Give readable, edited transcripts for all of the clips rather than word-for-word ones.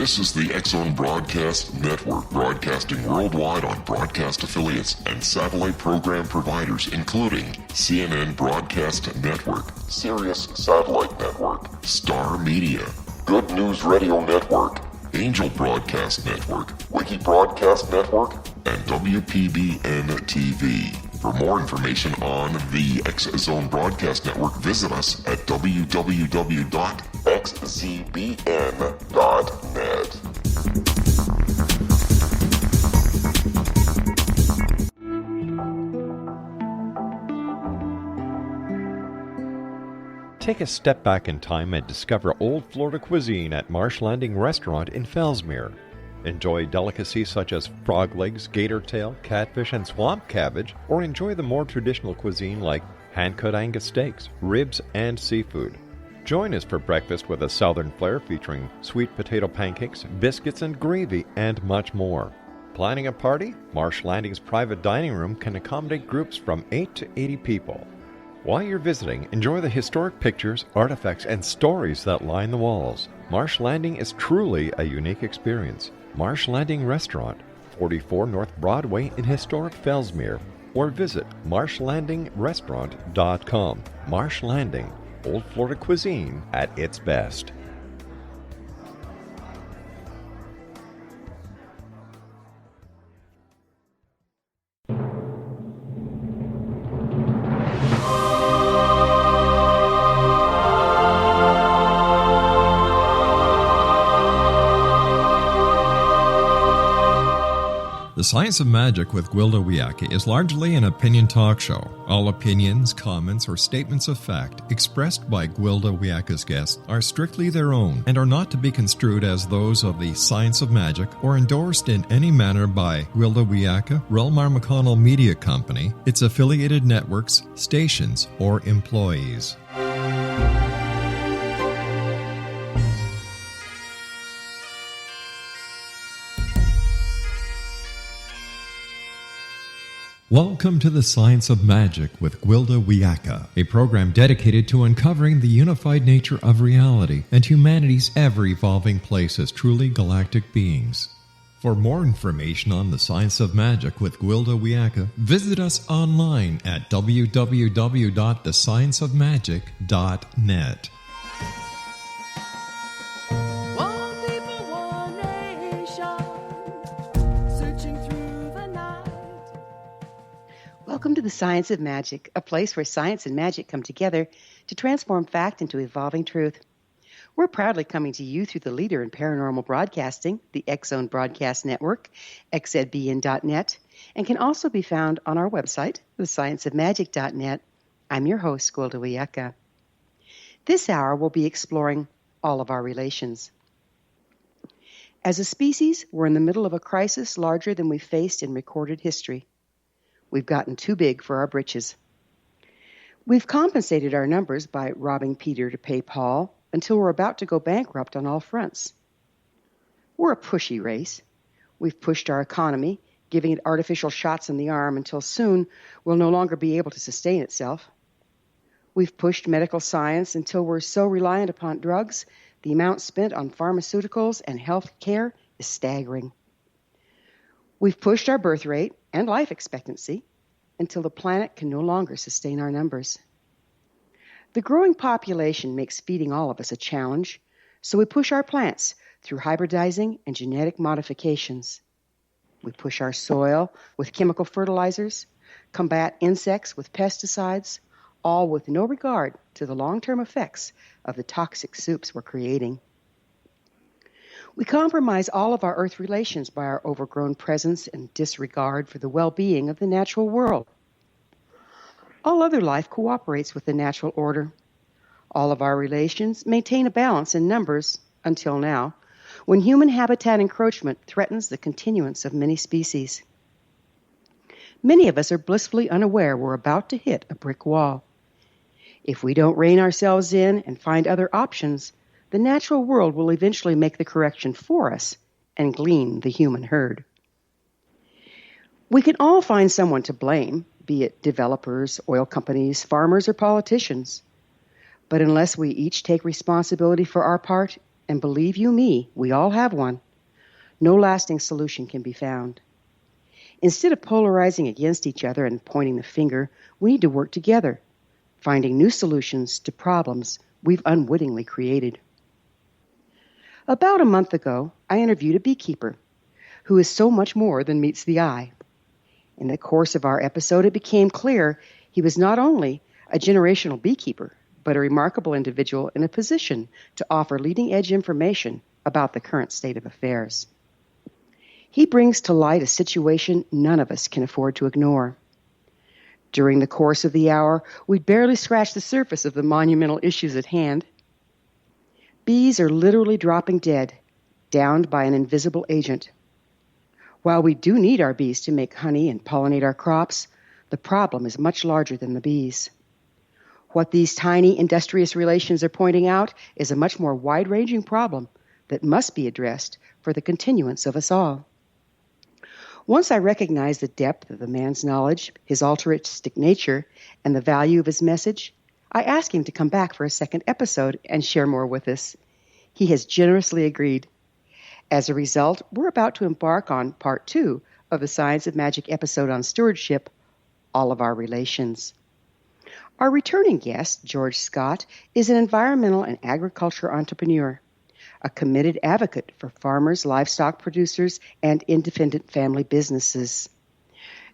This is the X-Zone Broadcast Network, broadcasting worldwide on broadcast affiliates and satellite program providers, including CNN Broadcast Network, Sirius Satellite Network, Star Media, Good News Radio Network, Angel Broadcast Network, Wiki Broadcast Network, and WPBN TV. For more information on the X-Zone Broadcast Network, visit us at www.xzbn.net. Take a step back in time and discover old Florida cuisine at Marsh Landing Restaurant in Fellsmere. Enjoy delicacies such as frog legs, gator tail, catfish, and swamp cabbage, or enjoy the more traditional cuisine like hand-cut Angus steaks, ribs, and seafood. Join us for breakfast with a southern flair featuring sweet potato pancakes, biscuits and gravy, and much more. Planning a party? Marsh Landing's private dining room can accommodate groups from 8 to 80 people. While you're visiting, enjoy the historic pictures, artifacts, and stories that line the walls. Marsh Landing is truly a unique experience. Marsh Landing Restaurant, 44 North Broadway in historic Fellsmere, or visit marshlandingrestaurant.com. Marsh Landing, Old Florida cuisine at its best. The Science of Magic with Gwilda Wiyaka is largely an opinion talk show. All opinions, comments, or statements of fact expressed by Gwilda Wiyaka's guests are strictly their own and are not to be construed as those of the Science of Magic or endorsed in any manner by Gwilda Wiyaka, Relmar McConnell Media Company, its affiliated networks, stations, or employees. Welcome to the Science of Magic with Gwilda Wiyaka, a program dedicated to uncovering the unified nature of reality and humanity's ever-evolving place as truly galactic beings. For more information on the Science of Magic with Gwilda Wiyaka, visit us online at www.thescienceofmagic.net. Welcome to the Science of Magic, a place where science and magic come together to transform fact into evolving truth. We're proudly coming to you through the leader in paranormal broadcasting, the X-Zone Broadcast Network, xzbn.net, and can also be found on our website, thescienceofmagic.net. I'm your host, Gwilda Wiyaka. This hour we'll be exploring all of our relations. As a species, we're in the middle of a crisis larger than we've faced in recorded history. We've gotten too big for our britches. We've compensated our numbers by robbing Peter to pay Paul until we're about to go bankrupt on all fronts. We're a pushy race. We've pushed our economy, giving it artificial shots in the arm until soon will no longer be able to sustain itself. We've pushed medical science until we're so reliant upon drugs, the amount spent on pharmaceuticals and health care is staggering. We've pushed our birth rate and life expectancy until the planet can no longer sustain our numbers. The growing population makes feeding all of us a challenge, so we push our plants through hybridizing and genetic modifications. We push our soil with chemical fertilizers, combat insects with pesticides, all with no regard to the long-term effects of the toxic soups we're creating. We compromise all of our Earth relations by our overgrown presence and disregard for the well-being of the natural world. All other life cooperates with the natural order. All of our relations maintain a balance in numbers until now, when human habitat encroachment threatens the continuance of many species. Many of us are blissfully unaware we're about to hit a brick wall. If we don't rein ourselves in and find other options, the natural world will eventually make the correction for us and glean the human herd. We can all find someone to blame, be it developers, oil companies, farmers, or politicians. But unless we each take responsibility for our part, and believe you me, we all have one, no lasting solution can be found. Instead of polarizing against each other and pointing the finger, we need to work together, finding new solutions to problems we've unwittingly created. About a month ago, I interviewed a beekeeper who is so much more than meets the eye. In the course of our episode, it became clear he was not only a generational beekeeper, but a remarkable individual in a position to offer leading-edge information about the current state of affairs. He brings to light a situation none of us can afford to ignore. During the course of the hour, we barely scratched the surface of the monumental issues at hand. Bees are literally dropping dead, downed by an invisible agent. While we do need our bees to make honey and pollinate our crops, the problem is much larger than the bees. What these tiny industrious relations are pointing out is a much more wide-ranging problem that must be addressed for the continuance of us all. Once I recognized the depth of the man's knowledge, his altruistic nature, and the value of his message, I asked him to come back for a second episode and share more with us. He has generously agreed. As a result, we're about to embark on part 2 of the Science of Magic episode on stewardship, All of Our Relations. Our returning guest, George Scott, is an environmental and agriculture entrepreneur, a committed advocate for farmers, livestock producers, and independent family businesses.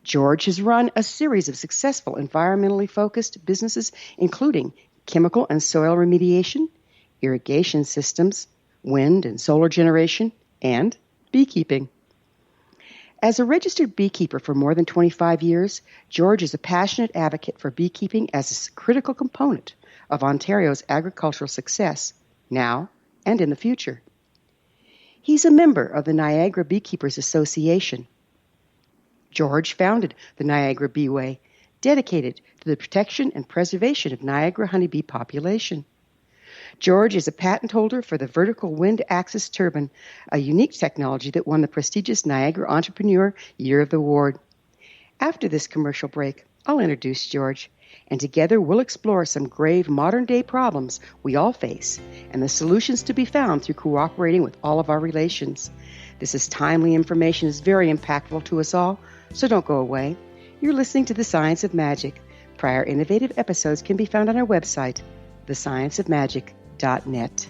George has run a series of successful environmentally focused businesses, including chemical and soil remediation, irrigation systems, wind and solar generation, and beekeeping. As a registered beekeeper for more than 25 years, George is a passionate advocate for beekeeping as a critical component of Ontario's agricultural success, now and in the future. He's a member of the Niagara Beekeepers Association. George founded the Niagara Beeway, dedicated to the protection and preservation of Niagara honeybee population. George is a patent holder for the vertical wind axis turbine, a unique technology that won the prestigious Niagara Entrepreneur Year of the Award. After this commercial break, I'll introduce George, and together we'll explore some grave modern-day problems we all face and the solutions to be found through cooperating with all of our relations. This is timely information, is very impactful to us all, so don't go away. You're listening to The Science of Magic. Prior innovative episodes can be found on our website, thescienceofmagic.net.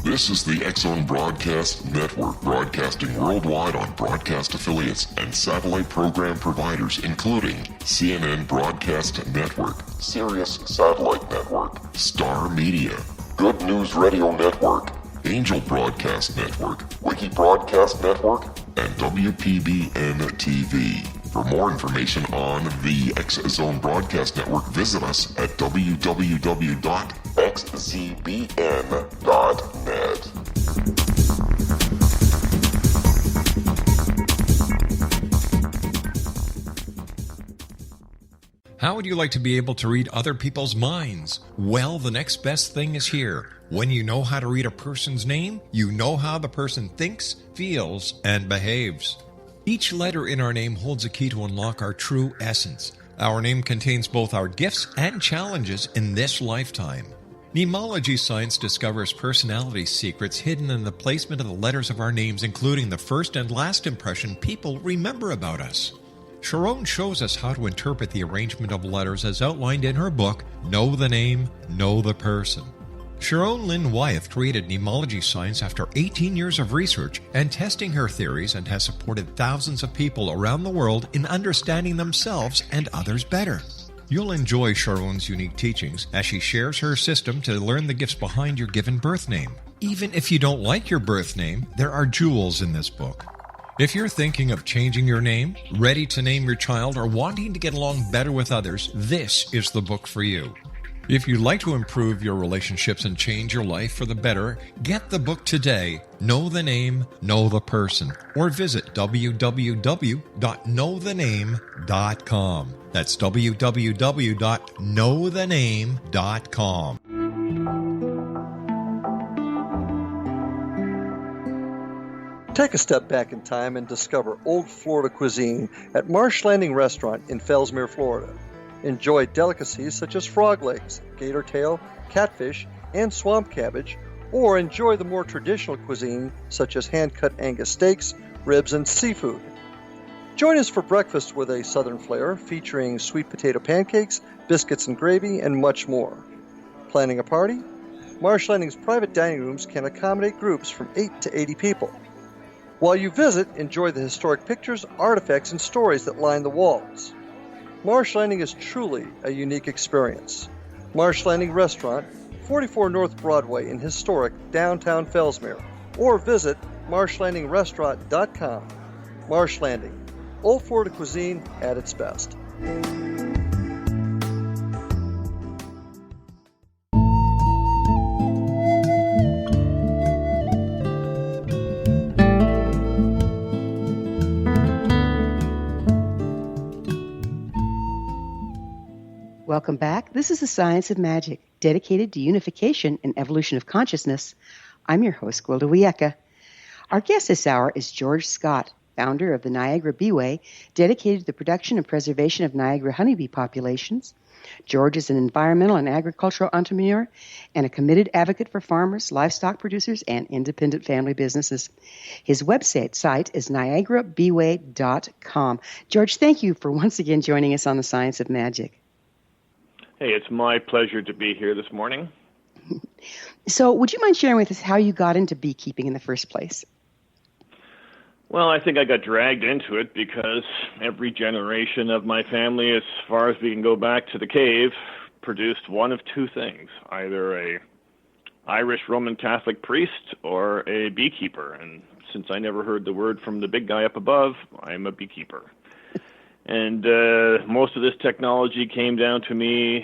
This is the X-Zone Broadcast Network, broadcasting worldwide on broadcast affiliates and satellite program providers, including CNN Broadcast Network, Sirius Satellite Network, Star Media, Good News Radio Network, Angel Broadcast Network, Wiki Broadcast Network, and WPBN TV. For more information on the X-Zone Broadcast Network, visit us at www.xzbn.net. How would you like to be able to read other people's minds? Well, the next best thing is here. When you know how to read a person's name, you know how the person thinks, feels, and behaves. Each letter in our name holds a key to unlock our true essence. Our name contains both our gifts and challenges in this lifetime. Nemology science discovers personality secrets hidden in the placement of the letters of our names, including the first and last impression people remember about us. Sharon shows us how to interpret the arrangement of letters as outlined in her book, Know the Name, Know the Person. Sharon Lynn Wyeth created nemology science after 18 years of research and testing her theories, and has supported thousands of people around the world in understanding themselves and others better. You'll enjoy Sharon's unique teachings as she shares her system to learn the gifts behind your given birth name. Even if you don't like your birth name, there are jewels in this book. If you're thinking of changing your name, ready to name your child, or wanting to get along better with others, this is the book for you. If you'd like to improve your relationships and change your life for the better, get the book today, Know the Name, Know the Person, or visit www.knowthename.com. That's www.knowthename.com. Take a step back in time and discover old Florida cuisine at Marsh Landing Restaurant in Fellsmere, Florida. Enjoy delicacies such as frog legs, gator tail, catfish, and swamp cabbage, or enjoy the more traditional cuisine such as hand-cut Angus steaks, ribs, and seafood. Join us for breakfast with a southern flair featuring sweet potato pancakes, biscuits and gravy, and much more. Planning a party? Marsh Landing's private dining rooms can accommodate groups from 8 to 80 people. While you visit, enjoy the historic pictures, artifacts, and stories that line the walls. Marsh Landing is truly a unique experience. Marsh Landing Restaurant, 44 North Broadway in historic downtown Fellsmere, or visit marshlandingrestaurant.com. Marsh Landing, old Florida cuisine at its best. Welcome back. This is the Science of Magic, dedicated to unification and evolution of consciousness. I'm your host, Gwilda Wiyaka. Our guest this hour is George Scott, founder of the Niagara Beeway, dedicated to the production and preservation of Niagara honeybee populations. George is an environmental and agricultural entrepreneur and a committed advocate for farmers, livestock producers, and independent family businesses. His website site is niagarabeeway.com. George, thank you for once again joining us on the Science of Magic. Hey, it's my pleasure to be here this morning. So would you mind sharing with us how you got into beekeeping in the first place? Well, I think I got dragged into it because every generation of my family, as far as we can go back to the cave, produced one of two things, either a Irish Roman Catholic priest or a beekeeper. And since I never heard the word from the big guy up above, I'm a beekeeper. And most of this technology came down to me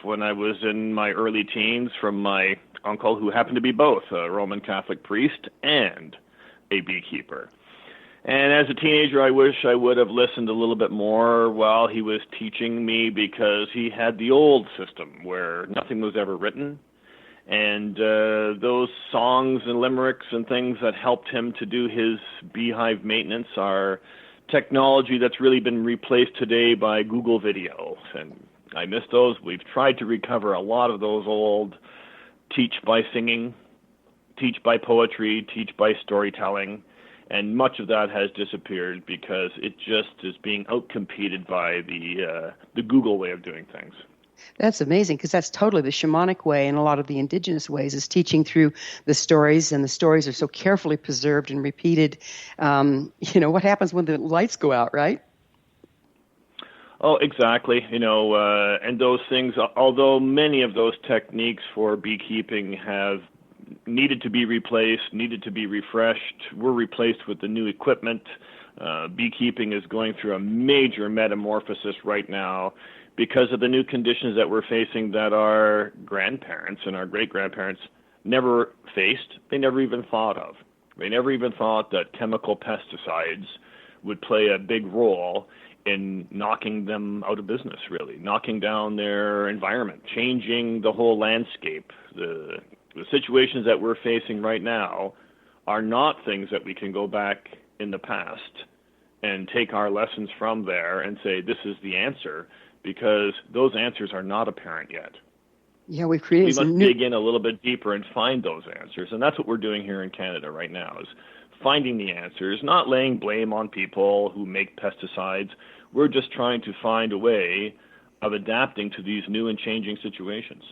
when I was in my early teens from my uncle, who happened to be both a Roman Catholic priest and a beekeeper. And as a teenager, I wish I would have listened a little bit more while he was teaching me, because he had the old system where nothing was ever written. And those songs and limericks and things that helped him to do his beehive maintenance are technology that's really been replaced today by Google video, and I miss those. We've tried to recover a lot of those old teach by singing, teach by poetry, teach by storytelling, and much of that has disappeared because it just is being outcompeted by the Google way of doing things. That's amazing, because that's totally the shamanic way, and a lot of the indigenous ways is teaching through the stories, and the stories are so carefully preserved and repeated. What happens when the lights go out, right? Oh, exactly. And those things, although many of those techniques for beekeeping have needed to be replaced, needed to be refreshed, were replaced with the new equipment. Beekeeping is going through a major metamorphosis right now, because of the new conditions that we're facing that our grandparents and our great-grandparents never faced, they never even thought of. They never even thought that chemical pesticides would play a big role in knocking them out of business, really, knocking down their environment, changing the whole landscape. The situations that we're facing right now are not things that we can go back in the past and take our lessons from there and say, this is the answer, because those answers are not apparent yet. Yeah, we've created We must dig in a little bit deeper and find those answers, and that's what we're doing here in Canada right now, is finding the answers, not laying blame on people who make pesticides. We're just trying to find a way of adapting to these new and changing situations.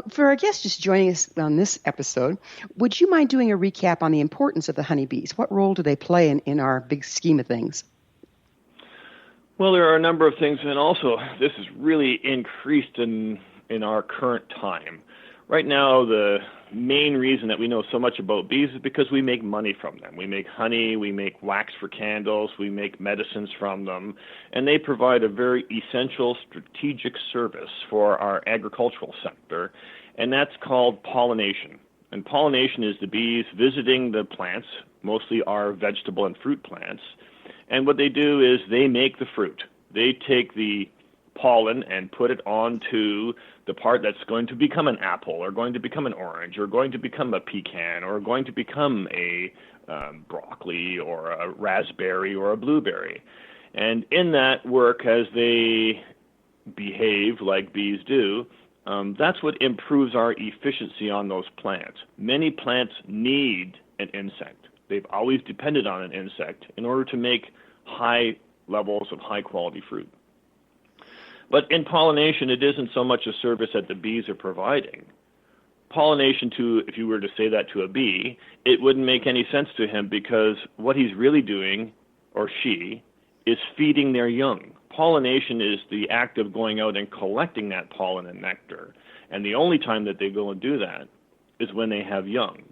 For our guests just joining us on this episode, would you mind doing a recap on the importance of the honeybees? What role do they play in our big scheme of things? Well, there are a number of things, and also this is really increased in our current time. Right now, the main reason that we know so much about bees is because we make money from them. We make honey, we make wax for candles, we make medicines from them, and they provide a very essential strategic service for our agricultural sector, and that's called pollination. And pollination is the bees visiting the plants, mostly our vegetable and fruit plants, and what they do is they make the fruit. They take the pollen and put it onto the part that's going to become an apple or going to become an orange or going to become a pecan or going to become a broccoli or a raspberry or a blueberry. And in that work, as they behave like bees do, that's what improves our efficiency on those plants. Many plants need an insect. They've always depended on an insect in order to make high levels of high-quality fruit. But in pollination, it isn't so much a service that the bees are providing. Pollination, if you were to say that to a bee, it wouldn't make any sense to him because what he's really doing, or she, is feeding their young. Pollination is the act of going out and collecting that pollen and nectar. And the only time that they go and do that is when they have young.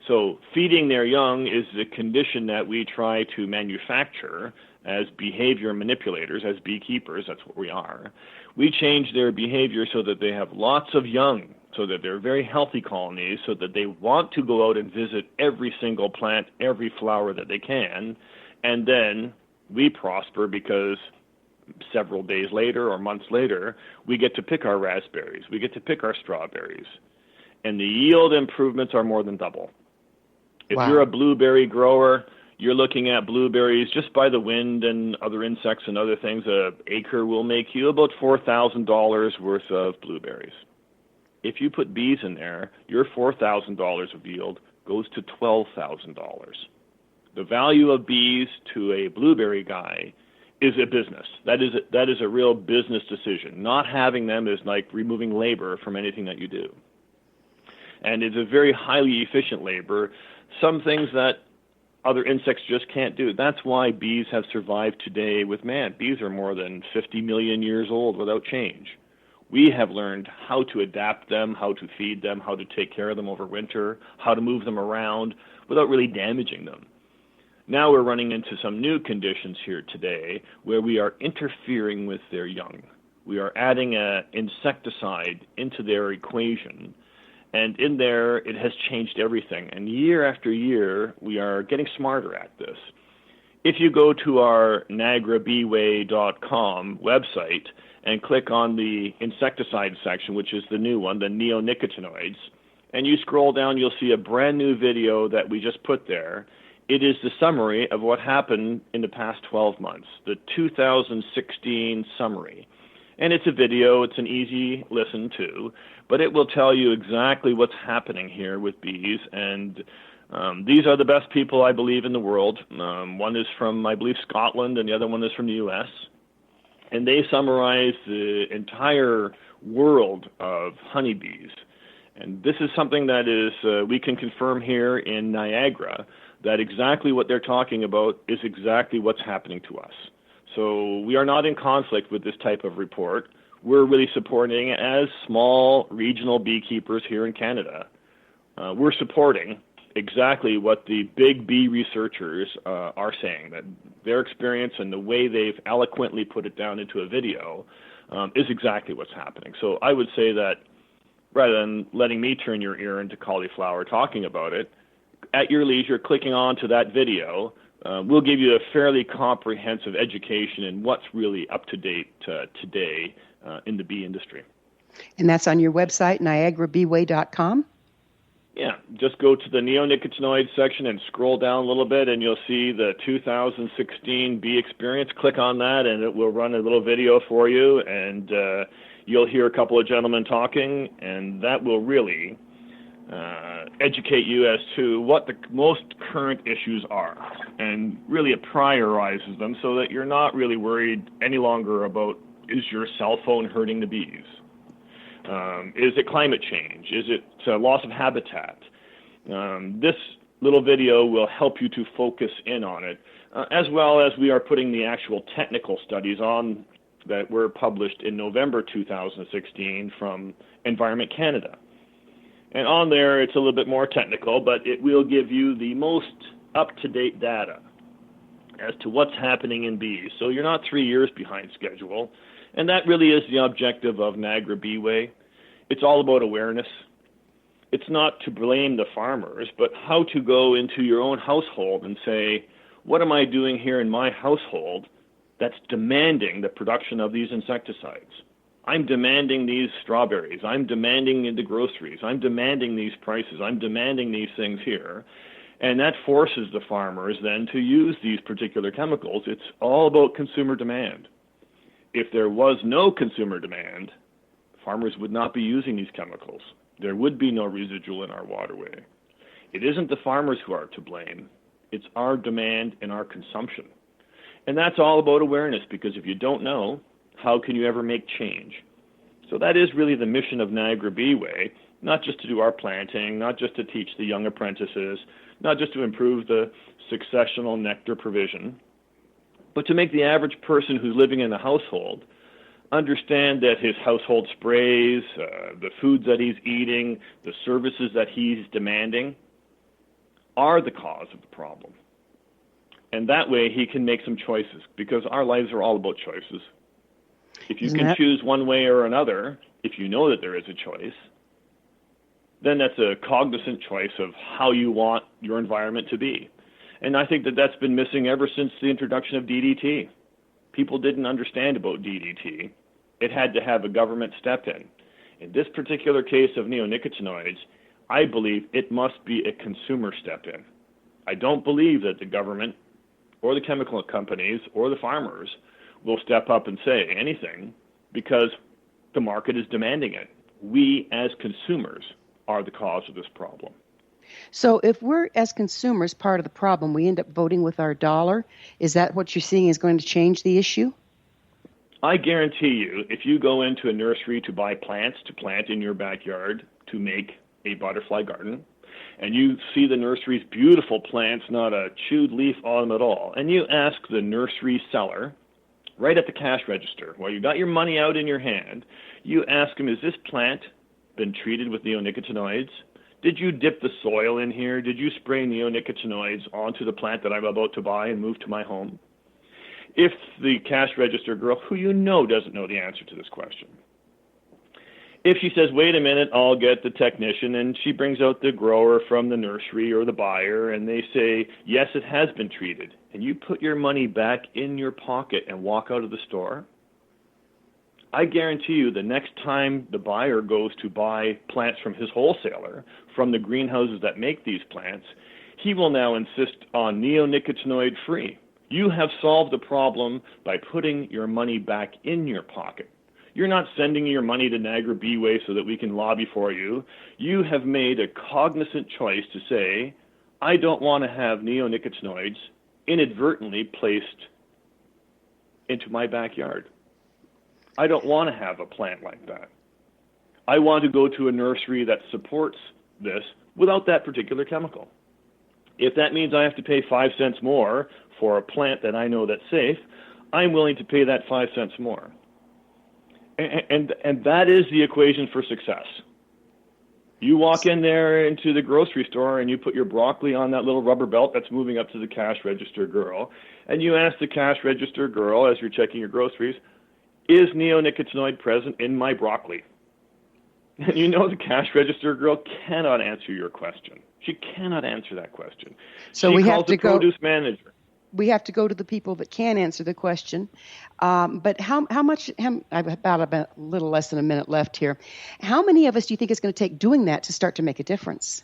So feeding their young is the condition that we try to manufacture as behavior manipulators, as beekeepers. That's what we are. We change their behavior so that they have lots of young, so that they're very healthy colonies, so that they want to go out and visit every single plant, every flower that they can, and then we prosper because several days later or months later, we get to pick our raspberries, we get to pick our strawberries, and the yield improvements are more than double. If you're a blueberry grower, you're looking at blueberries just by the wind and other insects and other things. An acre will make you about $4,000 worth of blueberries. If you put bees in there, your $4,000 of yield goes to $12,000. The value of bees to a blueberry guy is a business. That is a real business decision. Not having them is like removing labor from anything that you do. And it's a very highly efficient labor. Some things that other insects just can't do. That's why bees have survived today with man. Bees are more than 50 million years old without change. We have learned how to adapt them, how to feed them, how to take care of them over winter, how to move them around without really damaging them. Now we're running into some new conditions here today where we are interfering with their young. We are adding an insecticide into their equation. And in there, it has changed everything. And year after year, we are getting smarter at this. If you go to our NiagaraBeeway.com website and click on the insecticide section, which is the new one, the neonicotinoids, and you scroll down, you'll see a brand new video that we just put there. It is the summary of what happened in the past 12 months, the 2016 summary. And it's a video, it's an easy listen to, but it will tell you exactly what's happening here with bees. And these are the best people, I believe, in the world. One is from, I believe, Scotland, and the other one is from the U.S. And they summarize the entire world of honeybees. And this is something that is we can confirm here in Niagara, that exactly what they're talking about is exactly what's happening to us. So we are not in conflict with this type of report. We're really supporting it as small regional beekeepers here in Canada. We're supporting exactly what the big bee researchers are saying, that their experience and the way they've eloquently put it down into a video is exactly what's happening. So I would say that rather than letting me turn your ear into cauliflower talking about it, at your leisure, clicking on to that video, we'll give you a fairly comprehensive education in what's really up to date today in the bee industry. And that's on your website, NiagaraBeeway.com? Yeah, just go to the neonicotinoids section and scroll down a little bit, and you'll see the 2016 bee experience. Click on that, and it will run a little video for you, and you'll hear a couple of gentlemen talking, and that will really educate you as to what the most current issues are, and really it prioritizes them so that you're not really worried any longer about, is your cell phone hurting the bees? Is it climate change? Is it loss of habitat? This little video will help you to focus in on it, as well as we are putting the actual technical studies on that were published in November 2016 from Environment Canada. And on there, it's a little bit more technical, but it will give you the most up-to-date data as to what's happening in bees. So you're not 3 years behind schedule. And that really is the objective of Niagara Beeway. It's all about awareness. It's not to blame the farmers, but how to go into your own household and say, what am I doing here in my household that's demanding the production of these insecticides? I'm demanding these strawberries. I'm demanding the groceries. I'm demanding these prices. I'm demanding these things here. And that forces the farmers then to use these particular chemicals. It's all about consumer demand. If there was no consumer demand, farmers would not be using these chemicals. There would be no residual in our waterway. It isn't the farmers who are to blame. It's our demand and our consumption. And that's all about awareness, because if you don't know, how can you ever make change? So that is really the mission of Niagara Beeway, not just to do our planting, not just to teach the young apprentices, not just to improve the successional nectar provision, but to make the average person who's living in a household understand that his household sprays, the foods that he's eating, the services that he's demanding are the cause of the problem. And that way he can make some choices, because our lives are all about choices. If you can choose one way or another, if you know that there is a choice, then that's a cognizant choice of how you want your environment to be. And I think that that's been missing ever since the introduction of DDT. People didn't understand about DDT. It had to have a government step in. In this particular case of neonicotinoids, I believe it must be a consumer step in. I don't believe that the government or the chemical companies or the farmers will step up and say anything, because the market is demanding it. We as consumers are the cause of this problem. So if we're, as consumers, part of the problem, we end up voting with our dollar. Is that what you're seeing is going to change the issue? I guarantee you, if you go into a nursery to buy plants to plant in your backyard to make a butterfly garden, and you see the nursery's beautiful plants, not a chewed leaf on them at all, and you ask the nursery seller, right at the cash register, while you got your money out in your hand, you ask him, is this plant been treated with neonicotinoids? Did you dip the soil in here? Did you spray neonicotinoids onto the plant that I'm about to buy and move to my home? If the cash register girl, who you know doesn't know the answer to this question, if she says, wait a minute, I'll get the technician, and she brings out the grower from the nursery or the buyer, and they say, yes, it has been treated, and you put your money back in your pocket and walk out of the store, I guarantee you the next time the buyer goes to buy plants from his wholesaler, from the greenhouses that make these plants, he will now insist on neonicotinoid free. You have solved the problem by putting your money back in your pocket. You're not sending your money to Niagara Beeway so that we can lobby for you. You have made a cognizant choice to say, I don't want to have neonicotinoids inadvertently placed into my backyard. I don't want to have a plant like that. I want to go to a nursery that supports this without that particular chemical. If that means I have to pay 5 cents more for a plant that I know that's safe, I'm willing to pay that 5 cents more. And that is the equation for success. You walk in there into the grocery store and you put your broccoli on that little rubber belt that's moving up to the cash register girl, and you ask the cash register girl as you're checking your groceries, is neonicotinoid present in my broccoli? And you know the cash register girl cannot answer your question. She cannot answer that question. So she we calls have to the produce manager. We have to go to the people that can answer the question. But how much, I've about a little less than a minute left here. How many of us do you think it's going to take doing that to start to make a difference?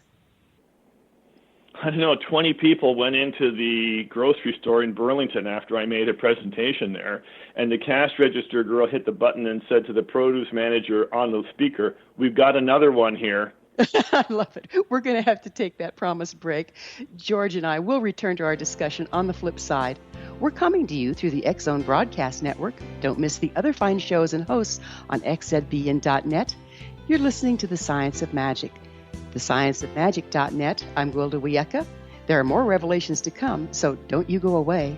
I don't know, 20 people went into the grocery store in Burlington after I made a presentation there, and the cash register girl hit the button and said to the produce manager on the speaker, we've got another one here. I love it. We're going to have to take that promised break. George and I will return to our discussion on the flip side. We're coming to you through the X-Zone Broadcast Network. Don't miss the other fine shows and hosts on xzbn.net. You're listening to The Science of Magic. TheScienceOfMagic.net. I'm Gwilda Wiyaka. There are more revelations to come, so don't you go away.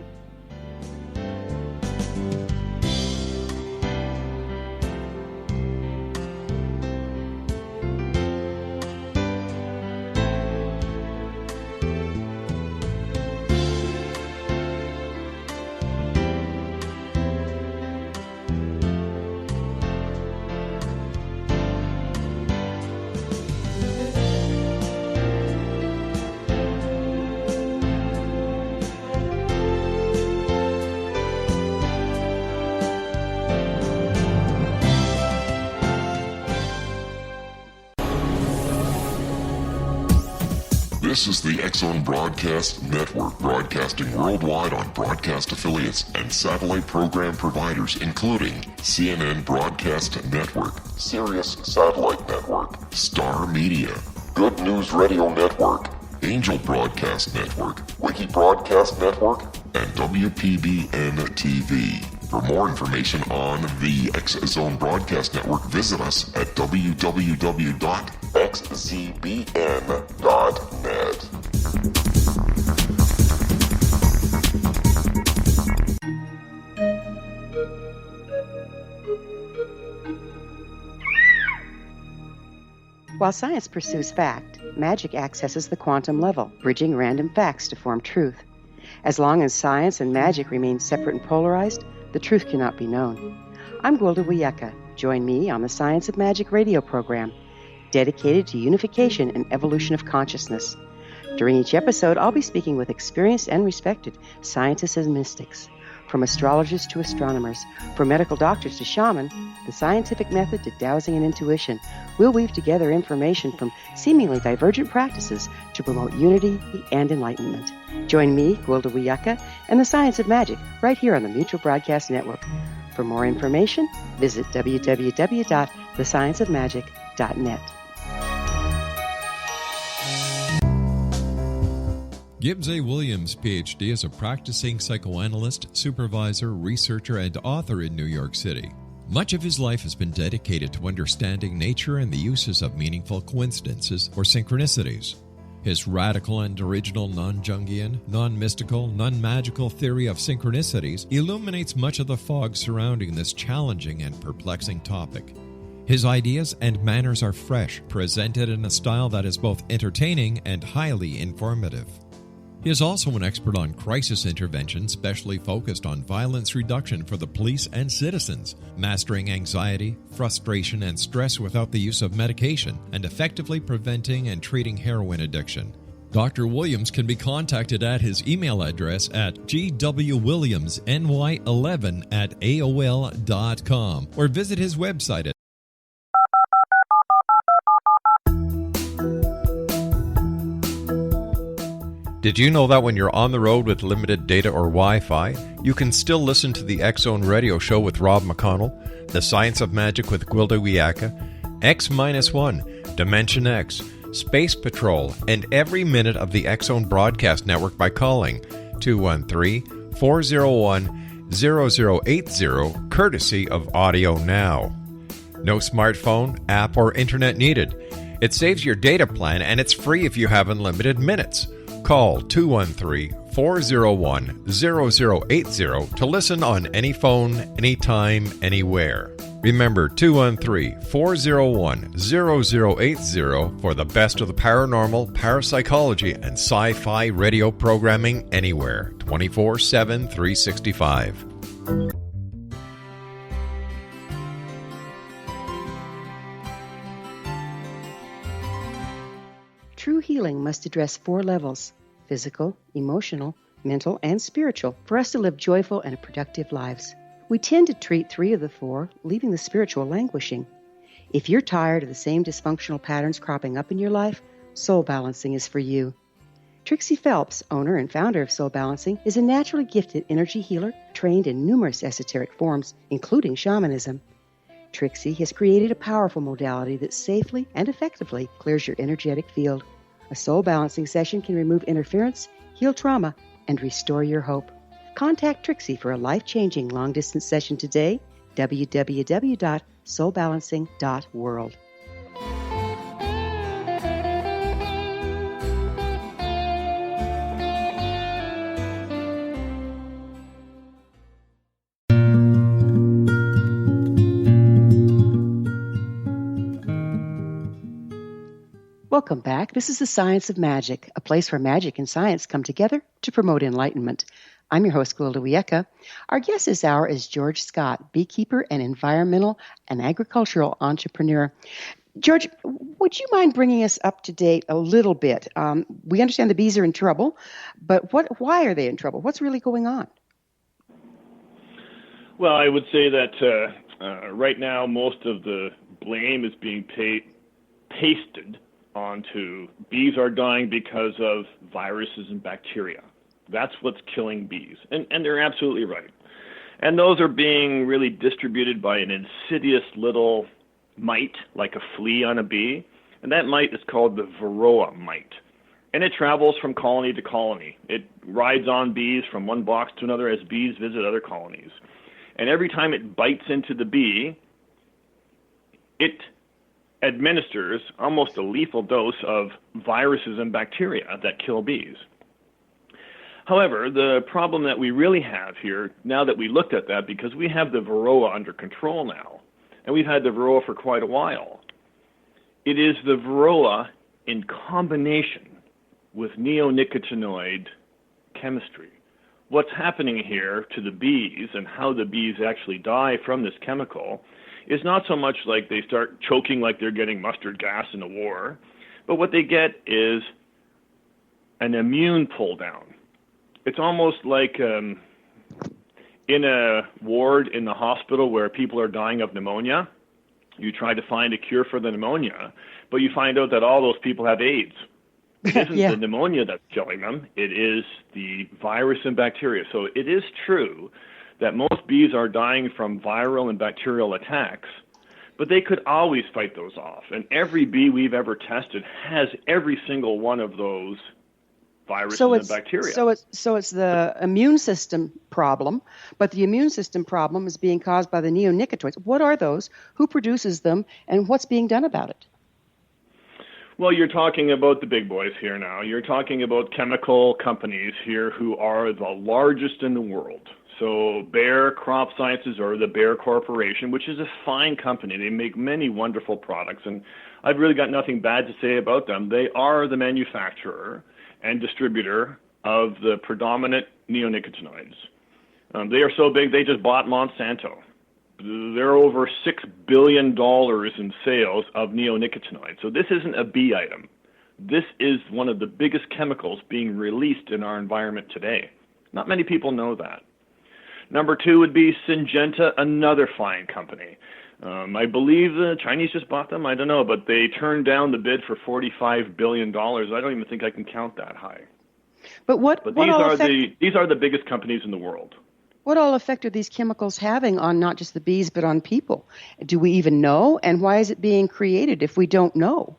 This is the X-Zone Broadcast Network, broadcasting worldwide on broadcast affiliates and satellite program providers, including CNN Broadcast Network, Sirius Satellite Network, Star Media, Good News Radio Network, Angel Broadcast Network, Wiki Broadcast Network, and WPBN TV. For more information on the X-Zone Broadcast Network, visit us at www.xzbn.net. While science pursues fact, magic accesses the quantum level, bridging random facts to form truth. As long as science and magic remain separate and polarized, the truth cannot be known. I'm Gwilda Wiyaka. Join me on the Science of Magic radio program, dedicated to unification and evolution of consciousness. During each episode, I'll be speaking with experienced and respected scientists and mystics. From astrologers to astronomers, from medical doctors to shaman, the scientific method to dowsing and intuition, we'll weave together information from seemingly divergent practices to promote unity and enlightenment. Join me, Gwilda Wiyaka, and the Science of Magic right here on the Mutual Broadcast Network. For more information, visit www.thescienceofmagic.net. Gibbs A. Williams, Ph.D., is a practicing psychoanalyst, supervisor, researcher, and author in New York City. Much of his life has been dedicated to understanding nature and the uses of meaningful coincidences or synchronicities. His radical and original non-Jungian, non-mystical, non-magical theory of synchronicities illuminates much of the fog surrounding this challenging and perplexing topic. His ideas and manners are fresh, presented in a style that is both entertaining and highly informative. He is also an expert on crisis intervention, specially focused on violence reduction for the police and citizens, mastering anxiety, frustration, and stress without the use of medication, and effectively preventing and treating heroin addiction. Dr. Williams can be contacted at his email address at gwwilliamsny11@aol.com or visit his website at Did you know that when you're on the road with limited data or Wi-Fi, you can still listen to the X-Zone Radio Show with Rob McConnell, The Science of Magic with Gwilda Wiyaka, X-1, Dimension X, Space Patrol, and every minute of the X-Zone Broadcast Network by calling 213-401-0080, courtesy of Audio Now. No smartphone, app, or internet needed. It saves your data plan, and it's free if you have unlimited minutes. Call 213-401-0080 to listen on any phone, anytime, anywhere. Remember 213-401-0080 for the best of the paranormal, parapsychology, and sci-fi radio programming anywhere, 24/7, 365. True healing must address 4 levels: physical, emotional, mental, and spiritual, for us to live joyful and productive lives. We tend to treat 3 of the 4, leaving the spiritual languishing. If you're tired of the same dysfunctional patterns cropping up in your life, Soul Balancing is for you. Trixie Phelps, owner and founder of Soul Balancing, is a naturally gifted energy healer trained in numerous esoteric forms, including shamanism. Trixie has created a powerful modality that safely and effectively clears your energetic field. A soul balancing session can remove interference, heal trauma, and restore your hope. Contact Trixie for a life-changing long-distance session today, www.soulbalancing.world. Welcome back. This is the Science of Magic, a place where magic and science come together to promote enlightenment. I'm your host, Gwilda Wiyaka. Our guest this hour is George Scott, beekeeper and environmental and agricultural entrepreneur. George, would you mind bringing us up to date a little bit? We understand the bees are in trouble, but why are they in trouble? What's really going on? Well, I would say that right now most of the blame is being pasted onto bees are dying because of viruses and bacteria. That's what's killing bees. And they're absolutely right. And those are being really distributed by an insidious little mite, like a flea on a bee. And that mite is called the varroa mite. And it travels from colony to colony. It rides on bees from one box to another as bees visit other colonies. And every time it bites into the bee, it administers almost a lethal dose of viruses and bacteria that kill bees. However, the problem that we really have here, now that we looked at that, because we have the varroa under control now, and we've had the varroa for quite a while, it is the varroa in combination with neonicotinoid chemistry. What's happening here to the bees and how the bees actually die from this chemical is not so much like they start choking like they're getting mustard gas in a war, but what they get is an immune pull down. It's almost like in a ward in the hospital where people are dying of pneumonia. You try to find a cure for the pneumonia, but you find out that all those people have AIDS. It isn't the pneumonia that's killing them. It is the virus and bacteria. So it is true that most bees are dying from viral and bacterial attacks, but they could always fight those off. And every bee we've ever tested has every single one of those viruses and bacteria. So it's the immune system problem, but the immune system problem is being caused by the neonicotinoids. What are those? Who produces them? And what's being done about it? Well, you're talking about the big boys here now. You're talking about chemical companies here who are the largest in the world. So Bayer Crop Sciences, or the Bayer Corporation, which is a fine company. They make many wonderful products, and I've really got nothing bad to say about them. They are the manufacturer and distributor of the predominant neonicotinoids. They are so big, they just bought Monsanto. They're over $6 billion in sales of neonicotinoids. So this isn't a bee item. This is one of the biggest chemicals being released in our environment today. Not many people know that. Number two would be Syngenta, another fine company. I believe the Chinese just bought them. I don't know, but they turned down the bid for $45 billion. I don't even think I can count that high. But these are the biggest companies in the world. What all effect are these chemicals having on not just the bees but on people? Do we even know? And why is it being created if we don't know?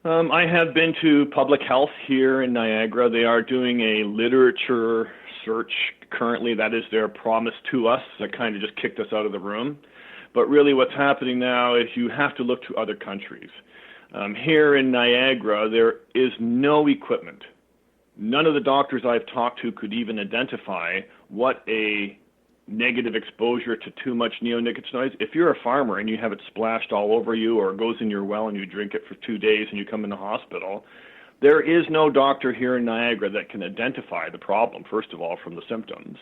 I have been to public health here in Niagara. They are doing a literature search currently. That is their promise to us. That kind of just kicked us out of the room. But really what's happening now is you have to look to other countries. Here in Niagara, there is no equipment. None of the doctors I've talked to could even identify what a negative exposure to too much neonicotinoids. If you're a farmer and you have it splashed all over you or it goes in your well and you drink it for 2 days and you come in the hospital, there is no doctor here in Niagara that can identify the problem, first of all, from the symptoms.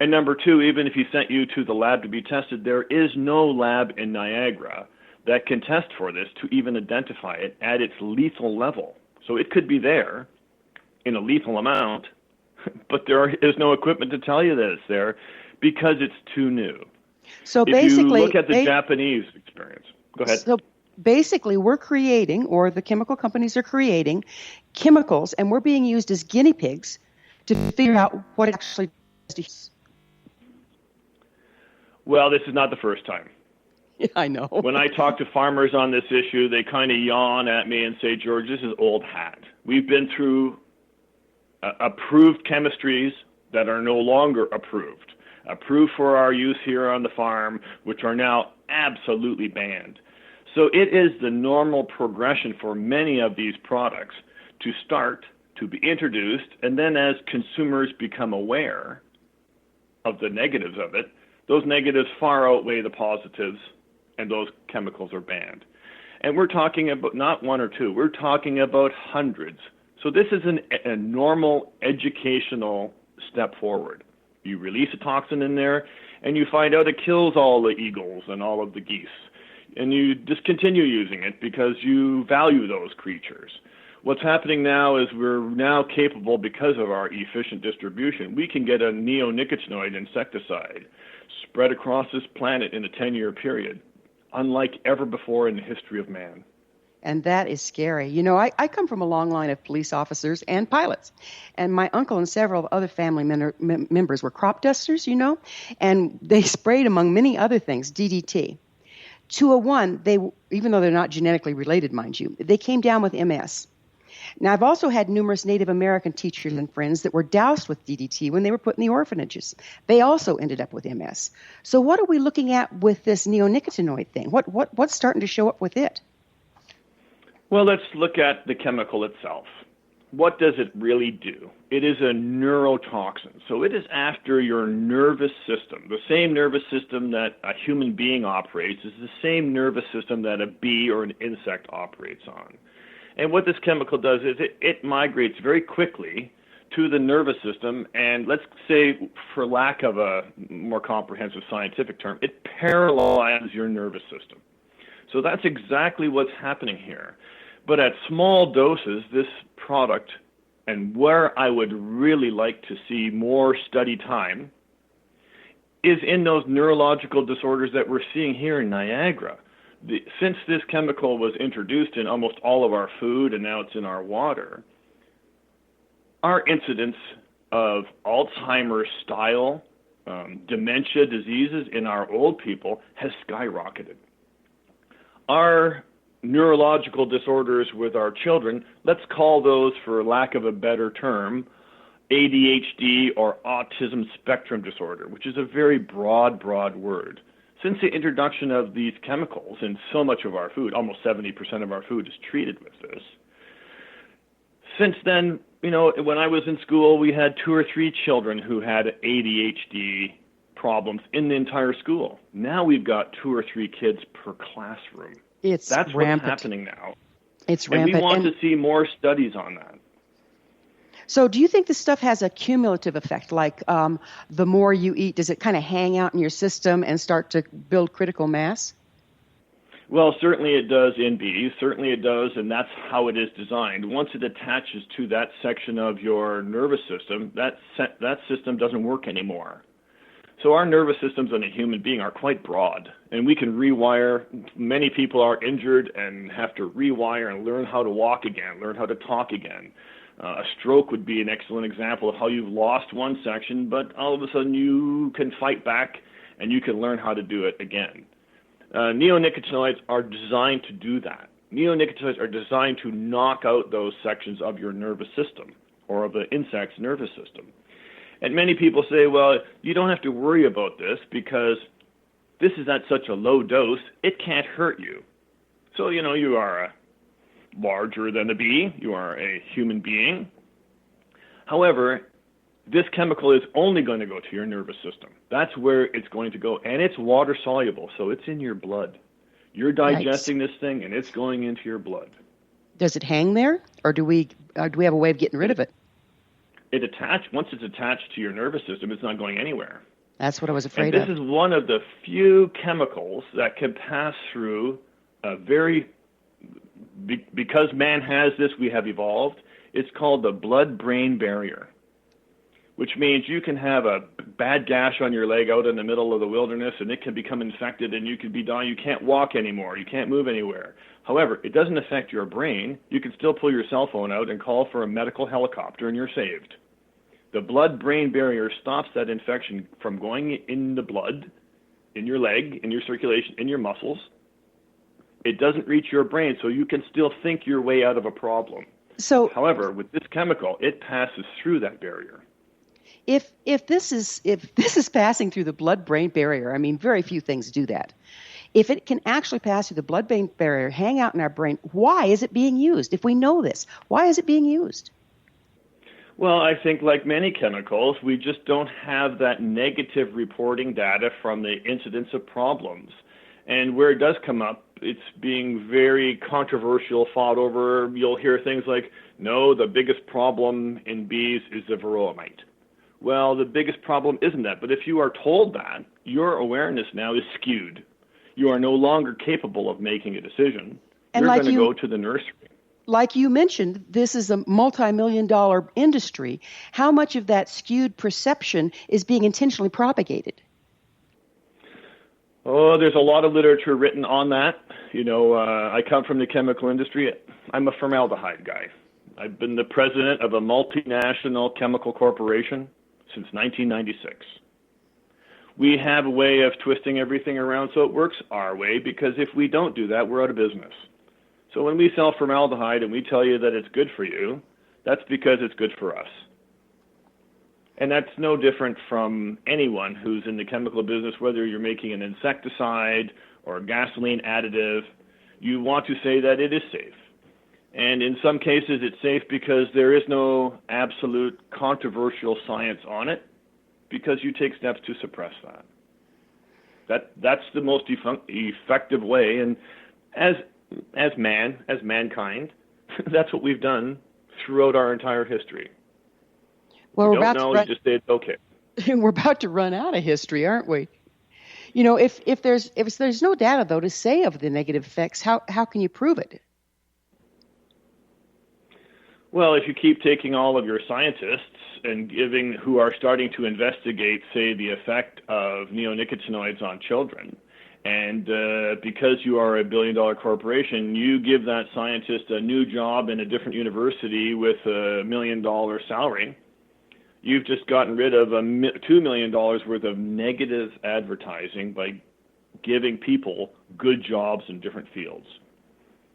And number two, even if he sent you to the lab to be tested, there is no lab in Niagara that can test for this to even identify it at its lethal level. So it could be there in a lethal amount, but there is no equipment to tell you that it's there because it's too new. So if basically, you look at the Japanese experience, go ahead. So basically, we're creating, or the chemical companies are creating, chemicals, and we're being used as guinea pigs to figure out what it actually does. Well, this is not the first time. Yeah, I know. When I talk to farmers on this issue, they kind of yawn at me and say, George, this is old hat. We've been through approved chemistries that are no longer approved for our use here on the farm, which are now absolutely banned. So it is the normal progression for many of these products to start to be introduced, and then as consumers become aware of the negatives of it, those negatives far outweigh the positives, and those chemicals are banned. And we're talking about not one or two, we're talking about hundreds. So this is a normal educational step forward. You release a toxin in there, and you find out it kills all the eagles and all of the geese. And you discontinue using it because you value those creatures. What's happening now is we're now capable, because of our efficient distribution, we can get a neonicotinoid insecticide spread across this planet in a 10-year period, unlike ever before in the history of man. And that is scary. You know, I come from a long line of police officers and pilots. And my uncle and several other family members were crop dusters, you know, and they sprayed, among many other things, DDT. 201, even though they're not genetically related, mind you, they came down with MS. Now, I've also had numerous Native American teachers and friends that were doused with DDT when they were put in the orphanages. They also ended up with MS. So what are we looking at with this neonicotinoid thing? What's starting to show up with it? Well, let's look at the chemical itself. What does it really do? It is a neurotoxin. So it is after your nervous system. The same nervous system that a human being operates is the same nervous system that a bee or an insect operates on. And what this chemical does is it migrates very quickly to the nervous system, and let's say, for lack of a more comprehensive scientific term, it paralyzes your nervous system. So that's exactly what's happening here. But at small doses, this product, and where I would really like to see more study time, is in those neurological disorders that we're seeing here in Niagara. Since this chemical was introduced in almost all of our food and now it's in our water, our incidence of Alzheimer's style dementia diseases in our old people has skyrocketed. Our neurological disorders with our children, let's call those, for lack of a better term, ADHD or autism spectrum disorder, which is a very broad word. Since the introduction of these chemicals in so much of our food, almost 70% of our food is treated with this. Since then, you know, when I was in school, we had 2 or 3 children who had ADHD problems in the entire school. Now we've got 2 or 3 kids per classroom. That's rampant. What's happening now. It's rampant. And we want to see more studies on that. So do you think this stuff has a cumulative effect? Like the more you eat, does it kind of hang out in your system and start to build critical mass? Well, certainly it does in bees. Certainly it does, and that's how it is designed. Once it attaches to that section of your nervous system, that system doesn't work anymore. So our nervous systems in a human being are quite broad, and we can rewire. Many people are injured and have to rewire and learn how to walk again, learn how to talk again. A stroke would be an excellent example of how you've lost one section, but all of a sudden you can fight back and you can learn how to do it again. Neonicotinoids are designed to do that. Neonicotinoids are designed to knock out those sections of your nervous system or of the insect's nervous system. And many people say, well, you don't have to worry about this because this is at such a low dose, it can't hurt you. So, you know, you are larger than a bee, you are a human being. However, this chemical is only going to go to your nervous system. That's where it's going to go, and it's water soluble, so it's in your blood. You're digesting this thing, and it's going into your blood. Does it hang there, or do we have a way of getting rid of it? Once it's attached to your nervous system, it's not going anywhere. That's what I was afraid of. This is one of the few chemicals that can pass through a because man has this, we have evolved. It's called the blood-brain barrier, which means you can have a bad gash on your leg out in the middle of the wilderness, and it can become infected, and you could be dying. You can't walk anymore. You can't move anywhere. However, it doesn't affect your brain. You can still pull your cell phone out and call for a medical helicopter, and you're saved. The blood-brain barrier stops that infection from going in the blood, in your leg, in your circulation, in your muscles. It doesn't reach your brain, so you can still think your way out of a problem. However, with this chemical, it passes through that barrier. If this is passing through the blood-brain barrier, I mean, very few things do that. If it can actually pass through the blood-brain barrier, hang out in our brain, why is it being used? If we know this, why is it being used? Well, I think like many chemicals, we just don't have that negative reporting data from the incidence of problems. And where it does come up, it's being very controversial, fought over. You'll hear things like, no, the biggest problem in bees is the varroa mite. Well, the biggest problem isn't that. But if you are told that, your awareness now is skewed. You are no longer capable of making a decision. You're going to go to the nursery. Like you mentioned, this is a multi-million-dollar industry. How much of that skewed perception is being intentionally propagated? Oh, there's a lot of literature written on that. I come from the chemical industry. I'm a formaldehyde guy. I've been the president of a multinational chemical corporation since 1996. We have a way of twisting everything around so it works our way, because if we don't do that, we're out of business. So when we sell formaldehyde and we tell you that it's good for you, that's because it's good for us. And that's no different from anyone who's in the chemical business, whether you're making an insecticide or a gasoline additive. You want to say that it is safe. And in some cases, it's safe because there is no absolute controversial science on it, because you take steps to suppress that. That's the most effective way. And as mankind, that's what we've done throughout our entire history. Well, you don't know, you just say it's okay. We're about to run out of history, aren't we? If there's no data, though, to say of the negative effects, how can you prove it? Well, if you keep taking all of your scientists and who are starting to investigate, say, the effect of neonicotinoids on children, and because you are a billion-dollar corporation, you give that scientist a new job in a different university with $1 million salary, you've just gotten rid of $2 million worth of negative advertising by giving people good jobs in different fields.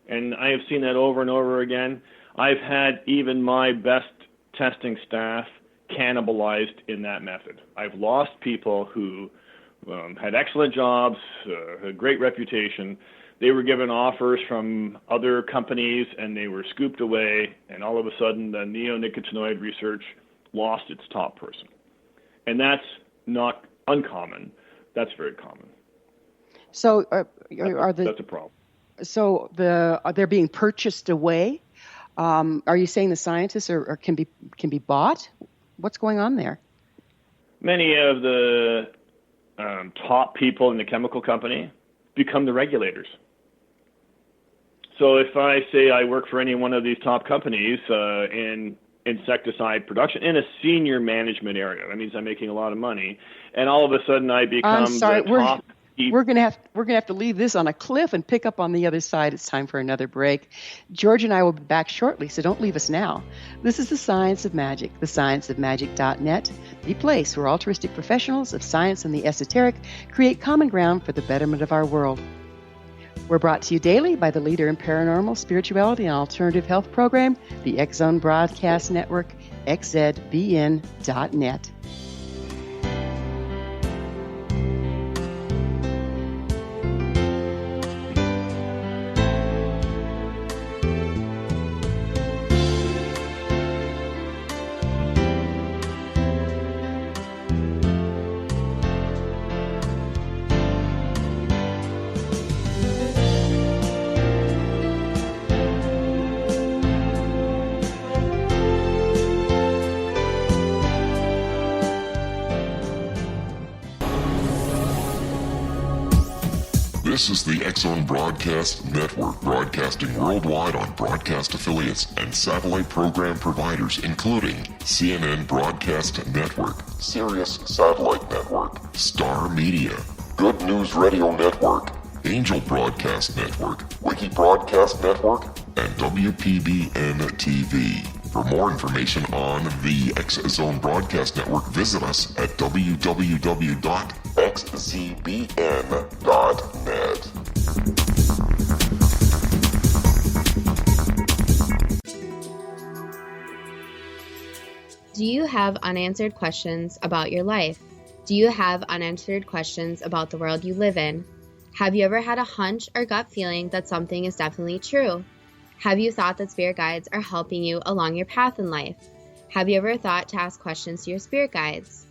And I have seen that over and over again. I've had even my best testing staff cannibalized in that method. I've lost people who had excellent jobs, a great reputation. They were given offers from other companies and they were scooped away, and all of a sudden the neonicotinoid research lost its top person. And that's not uncommon. That's very common. So that's a problem. So they're being purchased away? Are you saying the scientists can be bought? What's going on there? Many of the top people in the chemical company become the regulators. So if I say I work for any one of these top companies in insecticide production in a senior management area, that means I'm making a lot of money, and all of a sudden I become the top. We're gonna have to leave this on a cliff and pick up on the other side. It's time for another break. George and I will be back shortly, so don't leave us now. This is The Science of Magic, thescienceofmagic.net, the place where altruistic professionals of science and the esoteric create common ground for the betterment of our world. We're brought to you daily by the leader in paranormal, spirituality, and alternative health program, the X-Zone Broadcast Network, xzbn.net. This is the X-Zone Broadcast Network, broadcasting worldwide on broadcast affiliates and satellite program providers, including CNN Broadcast Network, Sirius Satellite Network, Star Media, Good News Radio Network, Angel Broadcast Network, Wiki Broadcast Network, and WPBN TV. For more information on the X-Zone Broadcast Network, visit us at www.xzbn.net. Do you have unanswered questions about your life? Do you have unanswered questions about the world you live in? Have you ever had a hunch or gut feeling that something is definitely true? Have you thought that spirit guides are helping you along your path in life? Have you ever thought to ask questions to your spirit guides?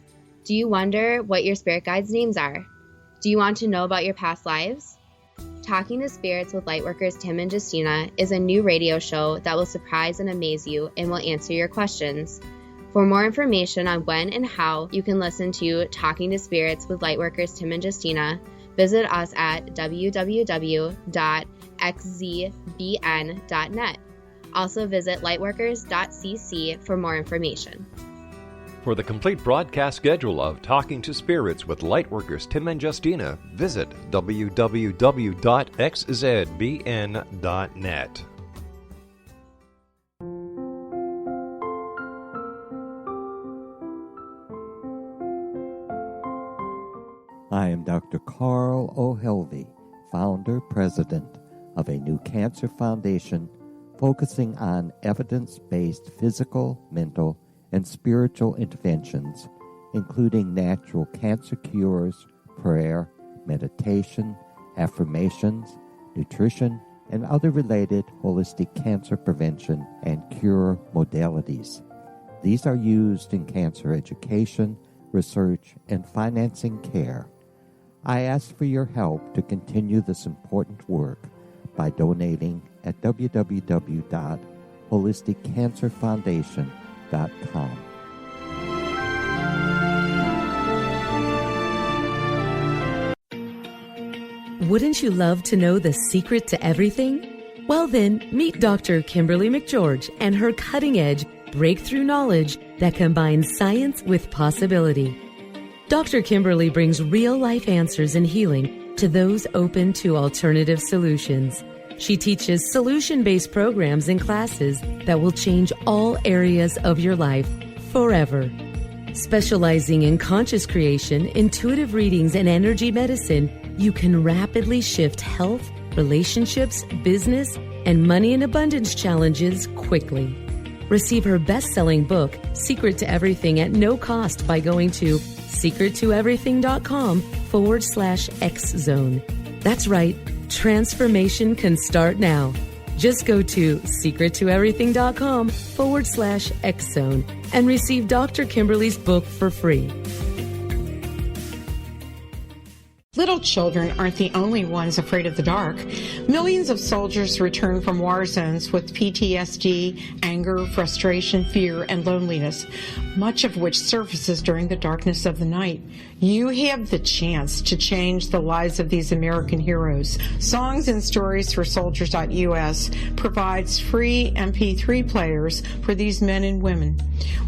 Do you wonder what your spirit guides' names are? Do you want to know about your past lives? Talking to Spirits with Lightworkers Tim and Justina is a new radio show that will surprise and amaze you and will answer your questions. For more information on when and how you can listen to Talking to Spirits with Lightworkers Tim and Justina, visit us at www.xzbn.net. Also visit lightworkers.cc for more information. For the complete broadcast schedule of Talking to Spirits with Lightworkers Tim and Justina, visit www.xzbn.net. I am Dr. Carl O'Helvey, founder, president of a new cancer foundation focusing on evidence-based physical, mental, and spiritual interventions, including natural cancer cures, prayer, meditation, affirmations, nutrition, and other related holistic cancer prevention and cure modalities. These are used in cancer education, research, and financing care. I ask for your help to continue this important work by donating at www.holisticcancerfoundation.com. Wouldn't you love to know the secret to everything? Well then, meet Dr. Kimberly McGeorge and her cutting-edge breakthrough knowledge that combines science with possibility. Dr. Kimberly brings real-life answers and healing to those open to alternative solutions. She teaches solution-based programs and classes that will change all areas of your life forever. Specializing in conscious creation, intuitive readings, and energy medicine, you can rapidly shift health, relationships, business, and money and abundance challenges quickly. Receive her best-selling book, Secret to Everything, at no cost by going to secrettoeverything.com/X-Zone. That's right, transformation can start now. Just go to secrettoeverything.com/X-Zone and receive Dr. Kimberly's book for free. Little children aren't the only ones afraid of the dark. Millions of soldiers return from war zones with PTSD, anger, frustration, fear, and loneliness, much of which surfaces during the darkness of the night. You have the chance to change the lives of these American heroes. Songs and Stories for Soldiers.us provides free MP3 players for these men and women.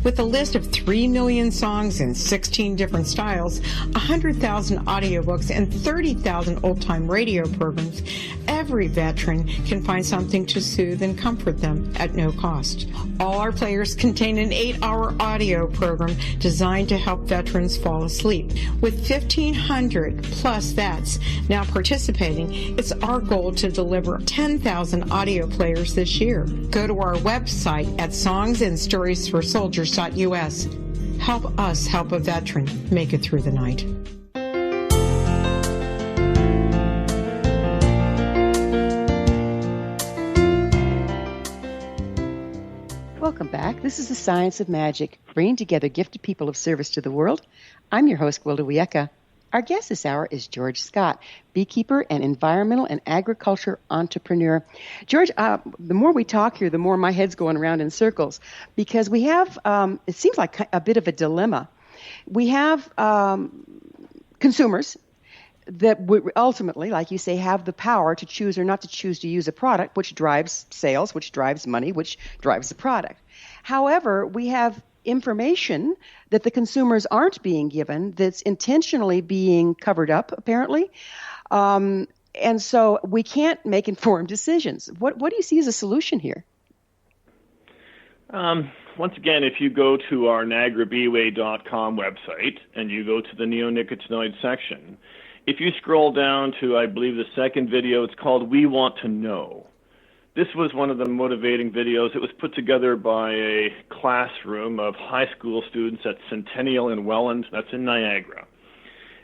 With a list of 3 million songs in 16 different styles, 100,000 audiobooks, and 30,000 old-time radio programs, every veteran can find something to soothe and comfort them at no cost. All our players contain an 8-hour audio program designed to help veterans fall asleep. With 1,500 plus vets now participating, it's our goal to deliver 10,000 audio players this year. Go to our website at songsandstoriesforsoldiers.us. Help us help a veteran make it through the night. Welcome back. This is the Science of Magic, bringing together gifted people of service to the world. I'm your host, Gwilda Wiyaka. Our guest this hour is George Scott, beekeeper and environmental and agriculture entrepreneur. George, the more we talk here, the more my head's going around in circles, because we have, it seems like a bit of a dilemma. We have consumers that would ultimately, like you say, have the power to choose or not to choose to use a product, which drives sales, which drives money, which drives the product. However, we have information that the consumers aren't being given that's intentionally being covered up, apparently. And so we can't make informed decisions. What do you see as a solution here? Once again, if you go to our NiagaraBeeway.com website and you go to the neonicotinoid section, if you scroll down to, I believe, the second video, it's called We Want to Know. This was one of the motivating videos. It was put together by a classroom of high school students at Centennial in Welland, that's in Niagara.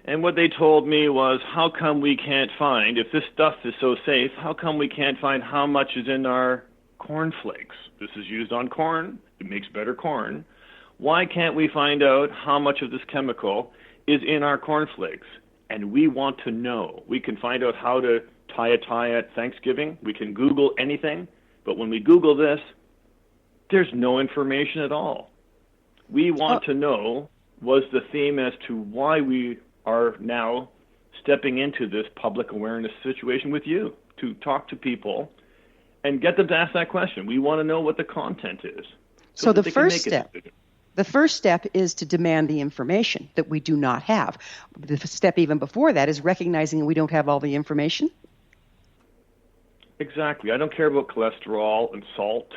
And what they told me was, how come we can't find, if this stuff is so safe, how come we can't find how much is in our cornflakes? This is used on corn. It makes better corn. Why can't we find out how much of this chemical is in our cornflakes? And we want to know. We can find out how to tie a tie at Thanksgiving. We can Google anything. But when we Google this, there's no information at all. We want to know was the theme as to why we are now stepping into this public awareness situation with you, to talk to people and get them to ask that question. We want to know what the content is. So the first step. The first step is to demand the information that we do not have. The step even before that is recognizing that we don't have all the information. Exactly. I don't care about cholesterol and salt.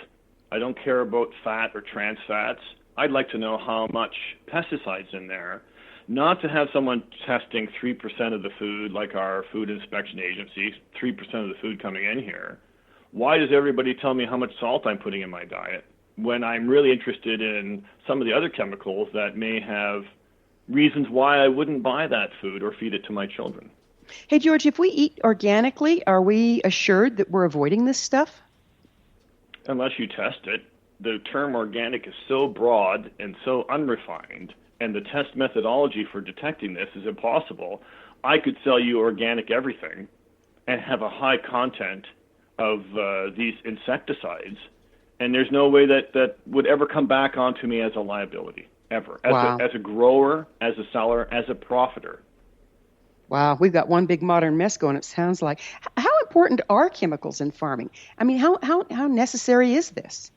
I don't care about fat or trans fats. I'd like to know how much pesticides in there, not to have someone testing 3% of the food like our food inspection agency, 3% of the food coming in here. Why does everybody tell me how much salt I'm putting in my diet when I'm really interested in some of the other chemicals that may have reasons why I wouldn't buy that food or feed it to my children? Hey, George, if we eat organically, are we assured that we're avoiding this stuff? Unless you test it. The term organic is so broad and so unrefined, and the test methodology for detecting this is impossible. I could sell you organic everything and have a high content of these insecticides, and there's no way that would ever come back onto me as a liability, ever. As a grower, as a seller, as a profiter. Wow, we've got one big modern mess going, it sounds like. How important are chemicals in farming? I mean, how necessary is this?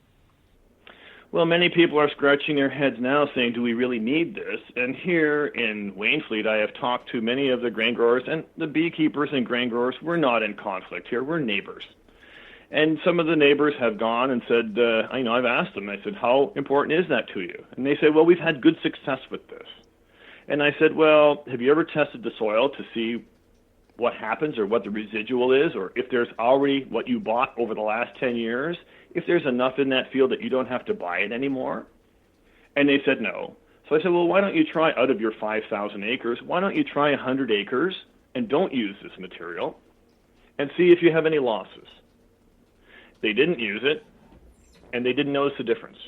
Well, many people are scratching their heads now saying, do we really need this? And here in Waynfleet, I have talked to many of the grain growers, and the beekeepers and grain growers, we're not in conflict here, we're neighbors. And some of the neighbors have gone and said, I've asked them, I said, how important is that to you? And they say, well, we've had good success with this. And I said, well, have you ever tested the soil to see what happens or what the residual is, or if there's already what you bought over the last 10 years, if there's enough in that field that you don't have to buy it anymore? And they said no. So I said, well, why don't you try out of your 5,000 acres, why don't you try 100 acres and don't use this material and see if you have any losses? They didn't use it, and they didn't notice the difference.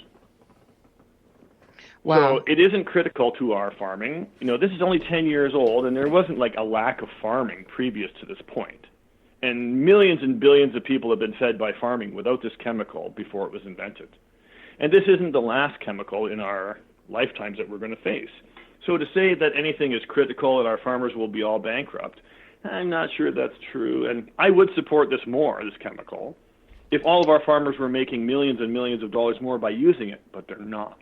Wow. So it isn't critical to our farming. This is only 10 years old, and there wasn't like a lack of farming previous to this point. And millions and billions of people have been fed by farming without this chemical before it was invented. And this isn't the last chemical in our lifetimes that we're going to face. So to say that anything is critical and our farmers will be all bankrupt, I'm not sure that's true. And I would support this chemical, if all of our farmers were making millions and millions of dollars more by using it, but they're not.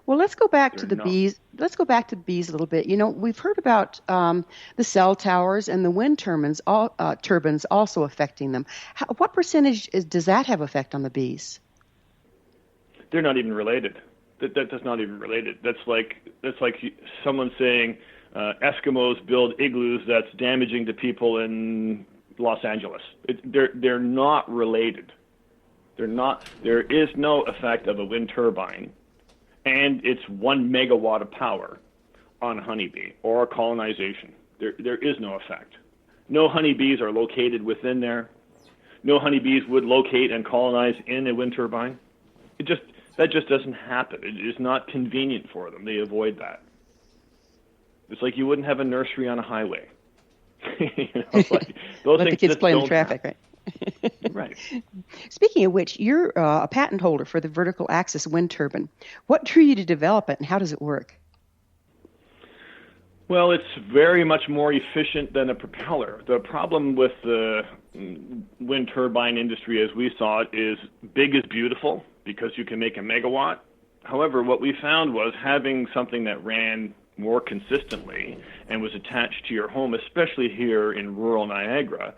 Well, let's go back to the bees. Let's go back to the bees a little bit. We've heard about the cell towers and the wind turbines also affecting them. What percentage does that have effect on the bees? They're not even related. That's not even related. That's like someone saying Eskimos build igloos that's damaging to people in Los Angeles. They're not related. They're not. There is no effect of a wind turbine, and it's 1 megawatt of power on a honeybee or colonization. There is no effect. No honeybees are located within there. No honeybees would locate and colonize in a wind turbine. That just doesn't happen. It is not convenient for them. They avoid that. It's like you wouldn't have a nursery on a highway. Those Let things the kids play in the traffic, happen. right? Right. Speaking of which, you're a patent holder for the vertical axis wind turbine. What drew you to develop it, and how does it work? Well, it's very much more efficient than a propeller. The problem with the wind turbine industry as we saw it is big is beautiful because you can make a megawatt. However, what we found was having something that ran more consistently and was attached to your home, especially here in rural Niagara,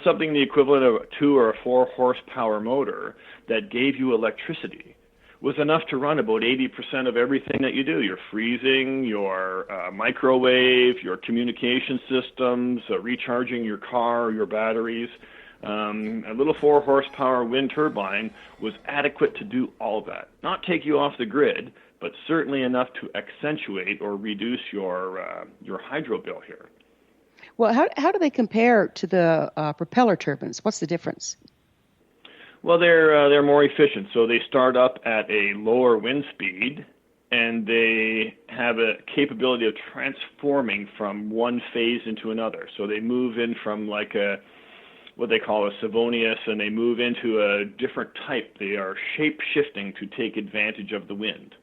something the equivalent of a 2 or a 4 horsepower motor that gave you electricity was enough to run about 80% of everything that you do. Your freezing, your microwave, your communication systems, recharging your car, your batteries. A little 4 horsepower wind turbine was adequate to do all of that. Not take you off the grid, but certainly enough to accentuate or reduce your hydro bill here. Well, how do they compare to the propeller turbines? What's the difference? Well, they're more efficient. So they start up at a lower wind speed, and they have a capability of transforming from one phase into another. So they move in from like what they call a Savonius, and they move into a different type. They are shape-shifting to take advantage of the wind.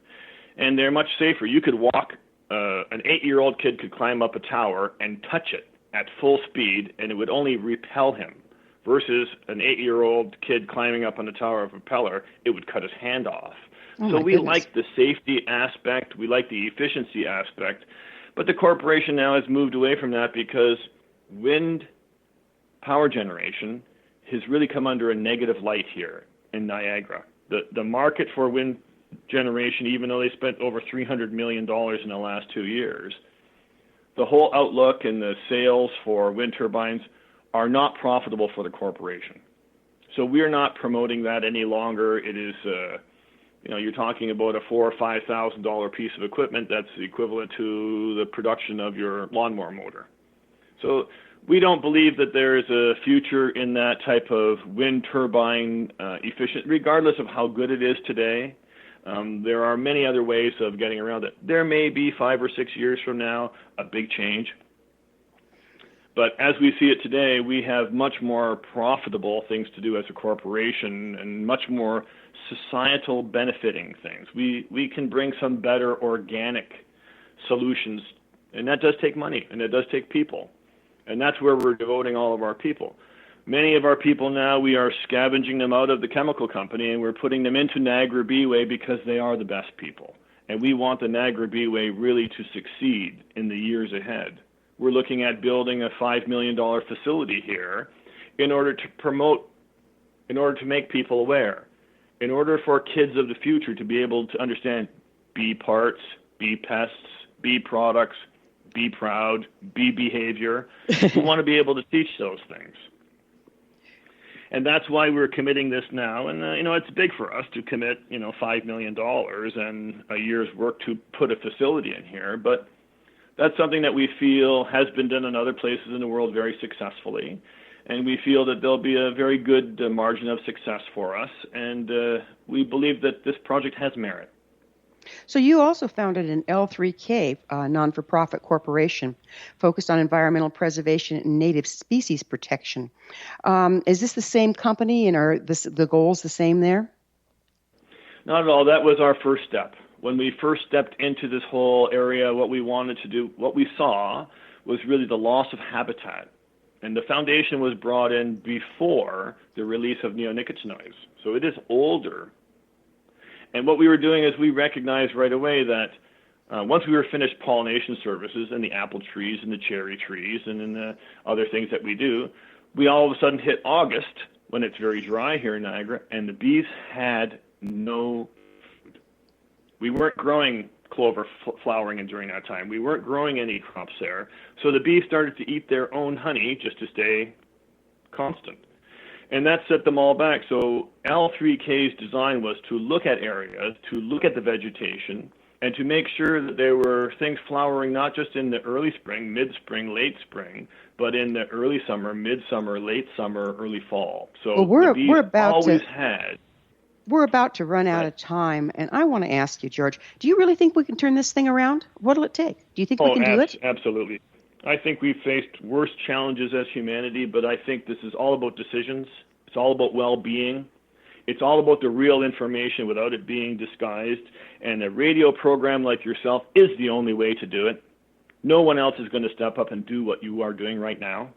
And they're much safer. You could walk, an 8-year-old kid could climb up a tower and touch it at full speed, and it would only repel him. Versus an 8-year-old kid climbing up on the tower of a propeller, it would cut his hand off. So we like the safety aspect, we like the efficiency aspect, but the corporation now has moved away from that because wind power generation has really come under a negative light here in Niagara. The market for wind generation, even though they spent over $300 million in the last 2 years, the whole outlook and the sales for wind turbines are not profitable for the corporation. So we're not promoting that any longer. It is, you're talking about a $4,000 or $5,000 piece of equipment that's equivalent to the production of your lawnmower motor. So we don't believe that there is a future in that type of wind turbine efficient, regardless of how good it is today. There are many other ways of getting around it. There may be 5 or 6 years from now a big change. But as we see it today, we have much more profitable things to do as a corporation and much more societal benefiting things. We can bring some better organic solutions, and that does take money, and it does take people. And that's where we're devoting all of our people. Many of our people now, we are scavenging them out of the chemical company, and we're putting them into Niagara Beeway because they are the best people. And we want the Niagara Beeway really to succeed in the years ahead. We're looking at building a $5 million facility here in order to promote, in order to make people aware, in order for kids of the future to be able to understand bee parts, bee pests, bee products, be proud, bee behavior. We want to be able to teach those things. And that's why we're committing this now. And, it's big for us to commit, $5 million and a year's work to put a facility in here. But that's something that we feel has been done in other places in the world very successfully. And we feel that there'll be a very good margin of success for us. And we believe that this project has merit. So you also founded an L3K, non-for-profit corporation focused on environmental preservation and native species protection. Is this the same company, and are the goals the same there? Not at all. That was our first step. When we first stepped into this whole area, what we wanted to do, what we saw was really the loss of habitat. And the foundation was brought in before the release of neonicotinoids. So it is older. And what we were doing is we recognized right away that once we were finished pollination services in the apple trees and the cherry trees and in the other things that we do, we all of a sudden hit August when it's very dry here in Niagara, and the bees had no food. We weren't growing clover flowering during that time. We weren't growing any crops there. So the bees started to eat their own honey just to stay constant. And that set them all back. So L3K's design was to look at areas, to look at the vegetation, and to make sure that there were things flowering not just in the early spring, mid-spring, late spring, but in the early summer, mid-summer, late summer, early fall. So we're about to run out of time, and I want to ask you, George, do you really think we can turn this thing around? What'll it take? Do you think we can do it? Absolutely. I think we've faced worse challenges as humanity, but I think this is all about decisions. It's all about well-being. It's all about the real information without it being disguised. And a radio program like yourself is the only way to do it. No one else is going to step up and do what you are doing right now.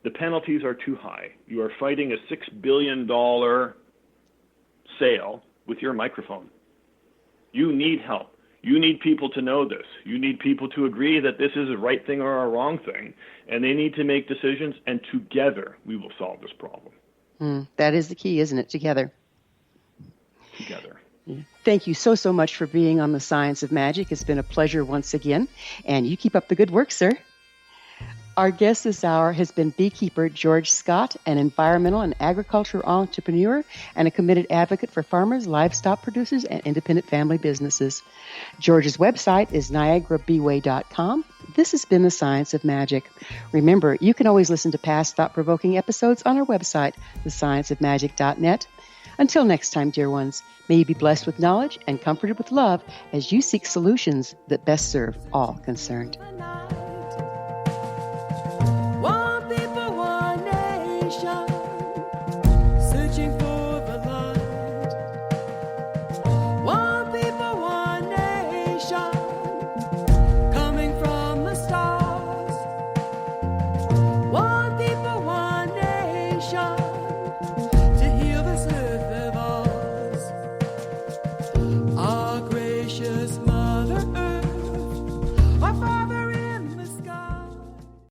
The penalties are too high. You are fighting a $6 billion sale with your microphone. You need help. You need people to know this. You need people to agree that this is a right thing or a wrong thing, and they need to make decisions, and together we will solve this problem. That is the key, isn't it? Together. Together. Thank you so much for being on The Science of Magic. It's been a pleasure once again, and you keep up the good work, sir. Our guest this hour has been beekeeper George Scott, an environmental and agricultural entrepreneur and a committed advocate for farmers, livestock producers, and independent family businesses. George's website is niagarabeeway.com. This has been The Science of Magic. Remember, you can always listen to past thought-provoking episodes on our website, thescienceofmagic.net. Until next time, dear ones, may you be blessed with knowledge and comforted with love as you seek solutions that best serve all concerned.